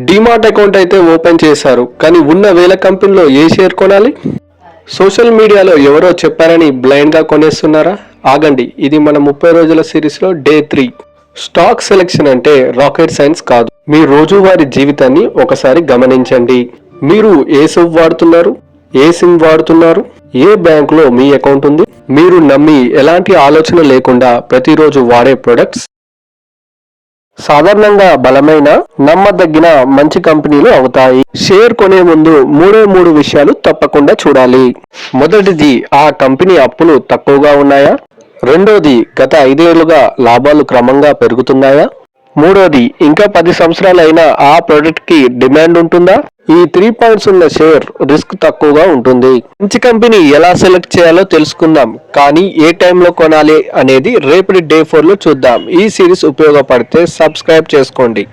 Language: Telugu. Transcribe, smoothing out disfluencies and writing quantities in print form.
డిమార్ట్ అకౌంట్ అయితే ఓపెన్ చేశారు, కానీ ఉన్న వేల కంపెనీలో ఏ షేర్ కొనాలి? సోషల్ మీడియాలో ఎవరో చెప్పారని బ్లైండ్గా కొనేస్తున్నారా? ఆగండి, ఇది మన 30 రోజుల సిరీస్లో డే 3. స్టాక్ సెలెక్షన్ అంటే రాకెట్ సైన్స్ కాదు. మీ రోజువారీ జీవితాన్ని ఒకసారి గమనించండి. మీరు ఏ సోప్ వాడుతున్నారు? ఏ సిమ్ వాడుతున్నారు? ఏ బ్యాంకులో మీ అకౌంట్ ఉంది? మీరు నమ్మి ఎలాంటి ఆలోచన లేకుండా ప్రతిరోజు వాడే ప్రొడక్ట్స్ సాధారణంగా బలమైన, నమ్మదగిన మంచి కంపెనీలు అవుతాయి. షేర్ కొనే ముందు మూడు విషయాలు తప్పకుండా చూడాలి. మొదటిది, ఆ కంపెనీ అప్పులు తక్కువగా ఉన్నాయా? రెండోది, గత 5 ఏళ్లుగా లాభాలు క్రమంగా పెరుగుతున్నాయా? మూడోది, ఇంకా 10 సంవత్సరాలైనా ఆ ప్రోడక్ట్ కి డిమాండ్ ఉంటుందా? ఈ 3 పాయింట్స్ ఉన్న షేర్ రిస్క్ తక్కువగా ఉంటుంది. మంచి కంపెనీ ఎలా సెలెక్ట్ చేయాలో తెలుసుకుందాం, కానీ ఏ టైంలో కొనాలి అనేది రేపటి డే 4 లో చూద్దాం. ఈ సిరీస్ ఉపయోగపడితే సబ్స్క్రైబ్ చేసుకోండి.